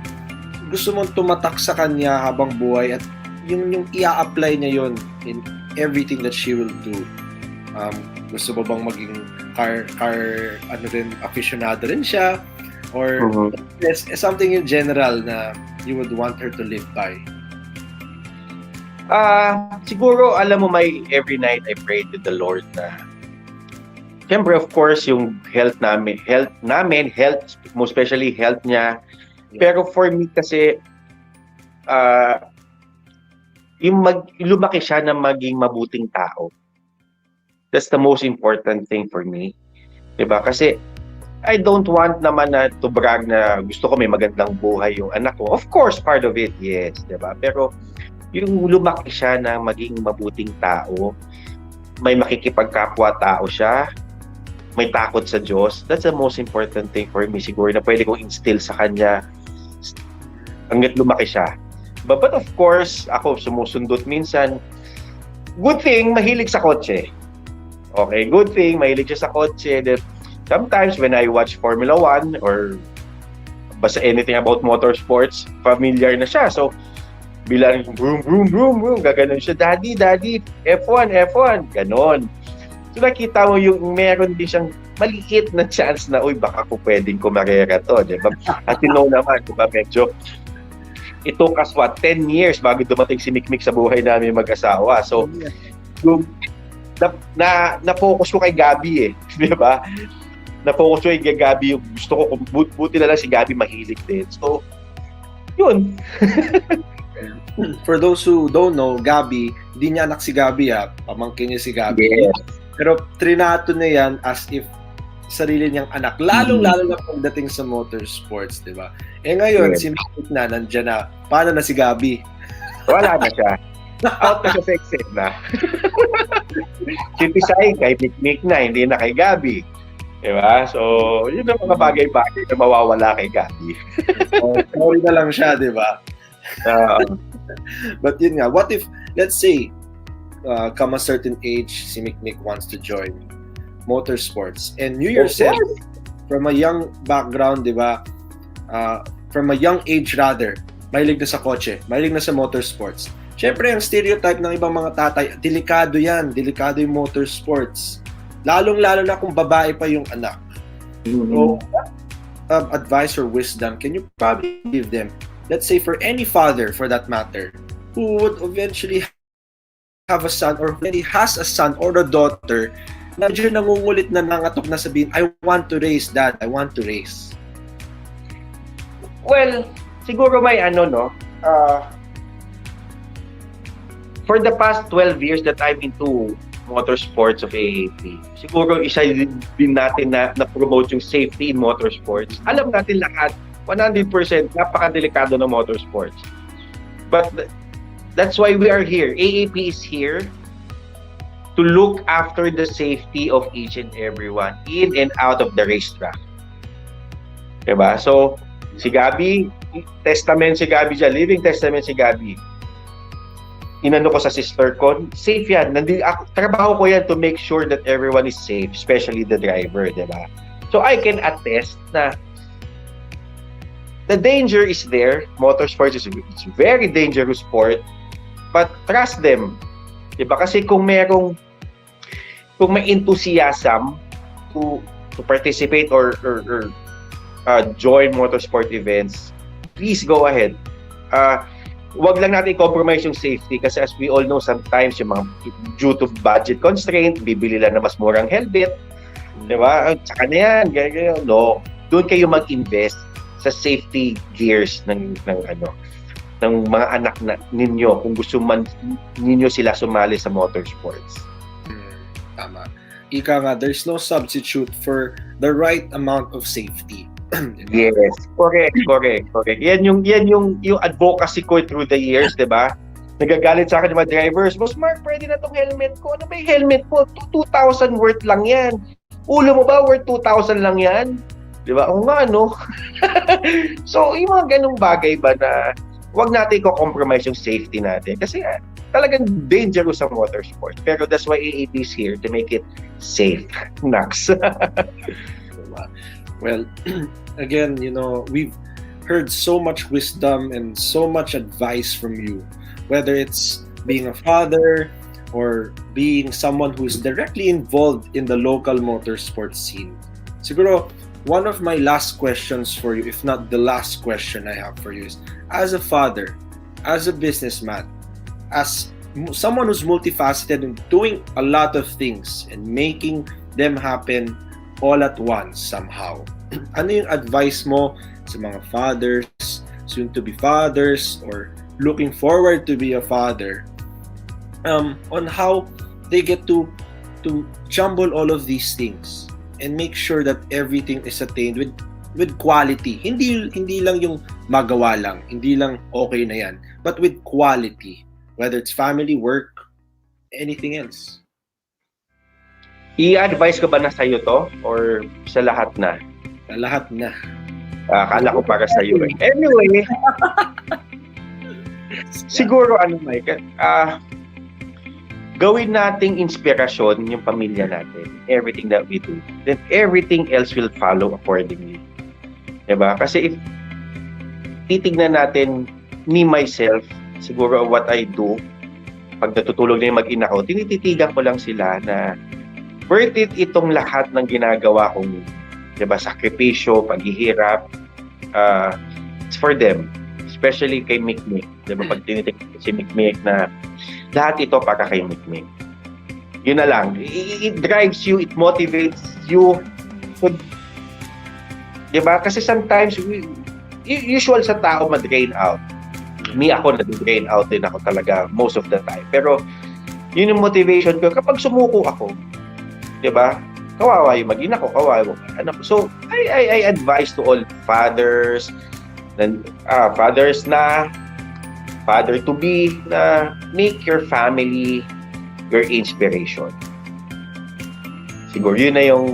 gusto mong tumatak sa kanya habang buhay at yung i-apply niya yun in everything that she will do? Gusto ba bang maging car aficionado rin siya? Or something in general na you would want her to live by? Siguro, alam mo, every night I pray to the Lord na siyempre, of course, yung health, most especially health niya. Pero for me kasi, lumaki siya na maging mabuting tao. That's the most important thing for me. Diba? Kasi, I don't want naman to brag na gusto ko may magandang buhay yung anak ko. Of course, part of it, yes. Diba? Pero, yung lumaki siya na maging mabuting tao, may makikipagkapwa tao siya, may takot sa Diyos, that's the most important thing for me. Siguro na pwede kong instill sa kanya hanggat lumaki siya. But of course, ako sumusundot minsan. Good thing, mahilig sa kotse. Okay, good thing, mahilig siya sa kotse. That sometimes when I watch Formula 1 or basta anything about motorsports, familiar na siya. So, bilang vroom, vroom, vroom, vroom, gaganon siya, Daddy, F1, ganon. So nakita mo yung meron din siyang maliit na chance na, baka ko pwedeng kumarera to, diba? At naman, diba, medyo, it took us 10 years bago dumating si Mikmik sa buhay namin mag-asawa. So, yung, na-focus ko kay Gabi diba? Na-focus ko kay Gabi, yung gusto ko, buti na lang si Gabi mahilig din. So, yun. For those who don't know, Gabi, hindi niya anak si Gabi pamangkin niya si Gabi. Yes. Pero trinato na yan as if sarili niyang anak. Lalo na pagdating sa motorsports, di ba? Ngayon, si Mikmik na, nandyan na. Paano na si Gabi? Wala na siya. Out na siya sa exit na. Si Pisay, kay Mikmik na, hindi na kay Gabi. Diba? So, yun ang mga bagay-bagay na mawawala kay Gabi. Sorry na lang siya, di ba? But yun nga, what if, let's say, come a certain age, si Mikmik wants to join motorsports, and you yourself, from a young background, di ba, from a young age rather, mahilig na sa kotse, mahilig na sa motorsports. Siyempre, ang stereotype ng ibang mga tatay, delikado yung motorsports. Lalong-lalo na kung babae pa yung anak. So, what advice or wisdom can you probably give them? Let's say for any father, for that matter, who would eventually have a son or already has a son or a daughter na medyo nangungulit na nangatok na sabihin, I want to race, Dad, I want to race. Well, siguro may ano, no? For the past 12 years that I'm into motorsports of AAP, siguro isa din natin na promote yung safety in motorsports. Alam natin lahat, 100% napakadelikado ng motorsports. But that's why we are here. AAP is here to look after the safety of each and everyone in and out of the racetrack. Diba? So, si Gabi, testament si Gabi dyan, living testament si Gabi. Inano ko sa sister ko, safe yan. Trabaho ko yan to make sure that everyone is safe, especially the driver, diba? So I can attest na the danger is there. Motorsports is it's very dangerous sport, but trust them. Diba? Kasi kung may enthusiasm to participate or join motorsport events, please go ahead. Wag lang natin compromise yung safety kasi as we all know, sometimes yung mga due to budget constraint, bibili lang na mas murang helmet. Diba? Tsaka na yan. Ganyan. No. Doon kayo mag-invest sa safety gears ng mga anak ninyo kung gusto man ninyo sila sumali sa motorsports. Tama. Ika nga, there's no substitute for the right amount of safety. Yes, correct. Yan yung advocacy ko through the years, 'di ba? Nagagalit sa akin yung mga drivers, "Boss Mark, pwede na tong helmet ko." Ano ba yung helmet ko? 2,000 worth lang 'yan. Ulo mo ba worth 2,000 lang 'yan? 'Di ba? Oo nga, no? So, yung mga ganung bagay ba na wag natin i-compromise yung safety natin kasi talagang dangerous sa motorsport. Pero that's why AAP is here to make it safe. Nax. Well, again, we've heard so much wisdom and so much advice from you, whether it's being a father or being someone who's directly involved in the local motorsports scene. Siguro, one of my last questions for you, if not the last question I have for you, is as a father, as a businessman, as someone who's multifaceted and doing a lot of things and making them happen all at once somehow. Ano yung advice mo sa mga fathers, soon to be fathers, or looking forward to be a father, on how they get to jumble all of these things and make sure that everything is attained with quality. Hindi lang yung magawa lang, hindi lang okay na yan, but with quality, whether it's family, work, anything else. I-advise ko ba na sa'yo to or sa lahat na? Sa lahat na. Akala ko para sa'yo. Anyway, siguro Mike, gawin nating inspirasyon yung pamilya natin, everything that we do. Then everything else will follow accordingly. Diba? Kasi if titignan natin me myself, siguro what I do, pag natutulog na yung mag-ina ko, tinititigan ko lang sila na worth it itong lahat ng ginagawa kong, diba, sakripisyo, paghihirap, it's for them. Especially kay Mikmik. Diba, pag tinitignan si Mikmik na lahat ito para kay Mikmik. Yun na lang. It drives you, it motivates you. So, diba, kasi sometimes, usual sa tao ma-drain out. Me, ako na-drain out din ako talaga most of the time. Pero, yun yung motivation ko. Kapag sumuko ako, diba? Kawawa yung mag-ina ko, kawawa yung anak ko. So, I advise to all fathers, fathers na, father to be, na make your family your inspiration. Siguro yun na yung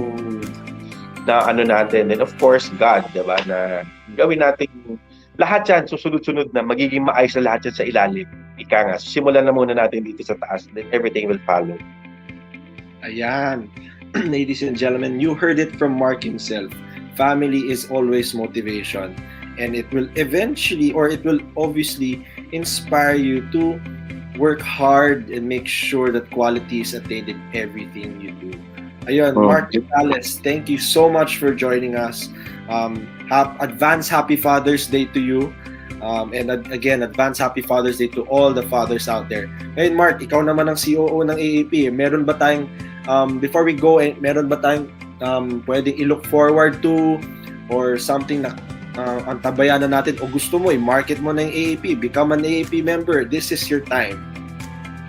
na natin. And of course, God, diba? Na gawin natin lahat yan, susunod-sunod na, magiging maayos na lahat yan sa ilalim. Ika nga, simulan na muna natin dito sa taas, then everything will follow. Ayan. Ladies and gentlemen, you heard it from Mark himself. Family is always motivation. And it will eventually, or it will obviously inspire you to work hard and make sure that quality is attained in everything you do. Ayun, Mark Desales, thank you so much for joining us. Advance Happy Father's Day to you. And again, advance Happy Father's Day to all the fathers out there. Ngayon, Mark, ikaw naman ang COO ng AAP. Meron ba tayong, before we go, meron ba tayong pwedeng i-look forward to or something na antabayanan natin o gusto mo i-market mo na yung AAP, become an AAP member, this is your time.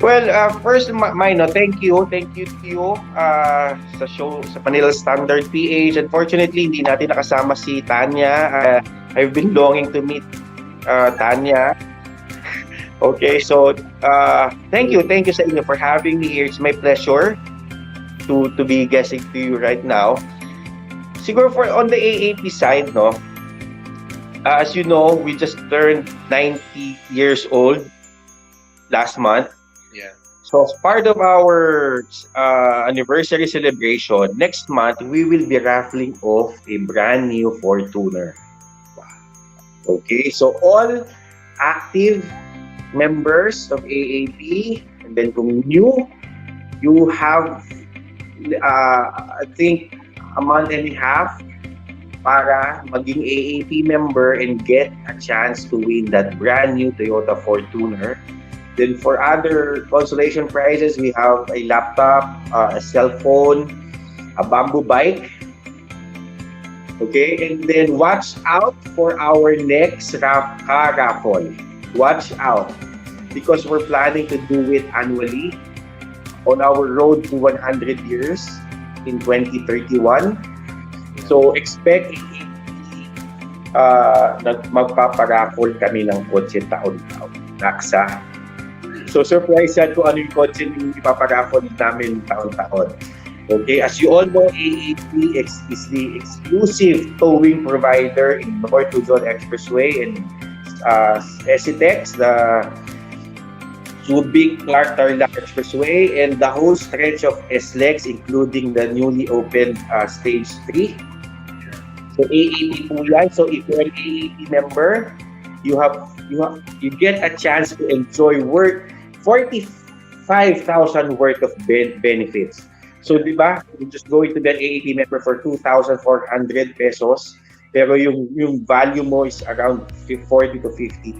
Well, first, Mino, thank you to you sa show, sa Manila Standard PH. Unfortunately, hindi natin nakasama si Tanya. I've been longing to meet Tanya. Okay, so thank you sa inyo for having me here. It's my pleasure to be guesting to you right now. Siguro for on the AAP side, no, as you know, we just turned 90 years old last month. Yeah. So as part of our anniversary celebration, next month we will be raffling off a brand new Fortuner. Okay, so all active members of AAP, and then kung new, you have I think a month and a half para maging AAP member and get a chance to win that brand new Toyota Fortuner. Then for other consolation prizes, we have a laptop, a cell phone, a bamboo bike. Okay, and then watch out for our next car raffle. Watch out, because we're planning to do it annually on our road to 100 years in 2031. So expect na magpaparaffle kami ng kotse taon-taon. Naksa. So surprise yan kung ano yung kotse yung ipaparaffle namin taon-taon. Okay, as you all know, AAP is the exclusive towing provider in North Luzon Expressway and SCTEX, the Subic-Clark Tarlac Expressway, and the whole stretch of SLEX, including the newly opened Stage 3. So AAP po yan. So if you're an AAP member, you get a chance to enjoy 45,000 worth of benefits. So, di ba, you're just going to be an AAP member for 2,400 pesos, pero yung value mo is around 40 to 50,000.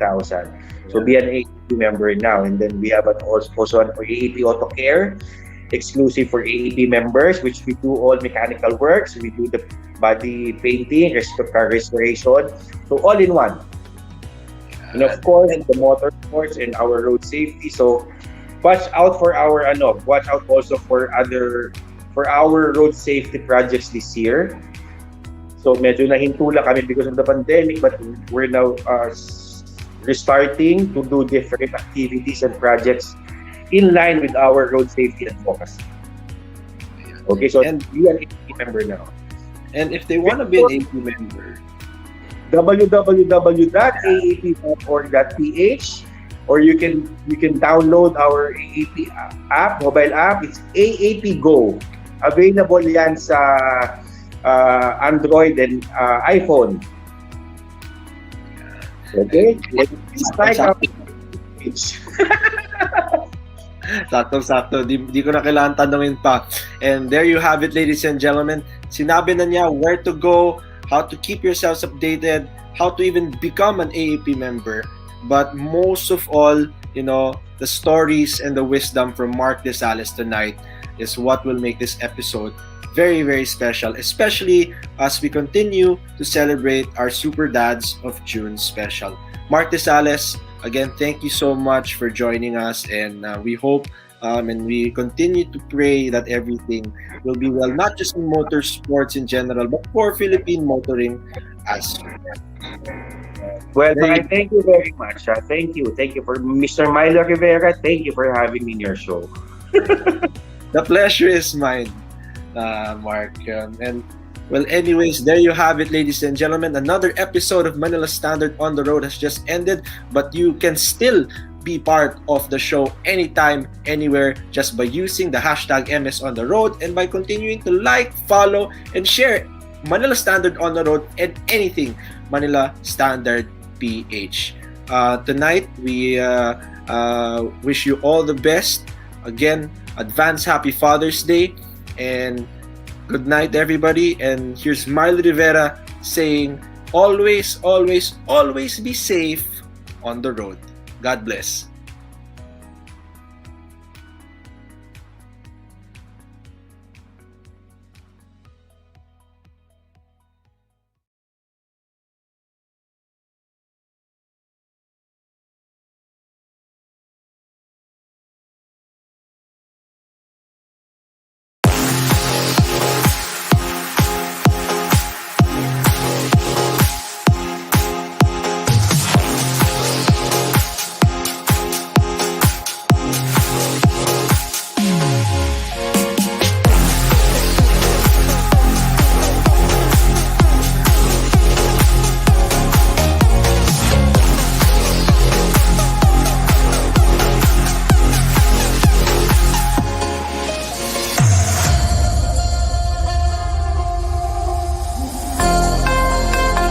So, be an AAP member now. And then we have also an AAP Auto Care, exclusive for AAP members, which we do all mechanical works. We do the body painting, car restoration. So, all in one. And of course, the motor sports and our road safety. So, watch out also for our road safety projects this year. So medyo nahintula kami because of the pandemic, but we're now restarting to do different activities and projects in line with our road safety advocacy. Okay, so be an AP member now. And if they want to be an AP member, www.aap.org.ph, or you can download our AAP app, mobile app. It's AAP Go. Available yan sa Android and iPhone. Okay? Please like our page. Sakto. Di ko na kailangan tanungin pa. And there you have it, ladies and gentlemen. Sinabi na niya where to go, how to keep yourselves updated, how to even become an AAP member. But most of all, the stories and the wisdom from Mark Desales tonight is what will make this episode very, very special, especially as we continue to celebrate our Superdads of June special. Mark Desales, again, thank you so much for joining us, and we hope and we continue to pray that everything will be well, not just in motorsports in general, but for Philippine motoring as well. Well, thank you very much. Thank you for Mr. Milo Rivera. Thank you for having me in your show. The pleasure is mine, Mark. And well, anyways, there you have it, ladies and gentlemen. Another episode of Manila Standard on the Road has just ended, but you can still be part of the show anytime, anywhere, just by using the hashtag MS on the Road and by continuing to like, follow, and share Manila Standard on the Road and anything Manila Standard PH. Tonight, we wish you all the best. Again, advance Happy Father's Day, and good night, everybody. And here's Marley Rivera saying, always, always, always be safe on the road. God bless.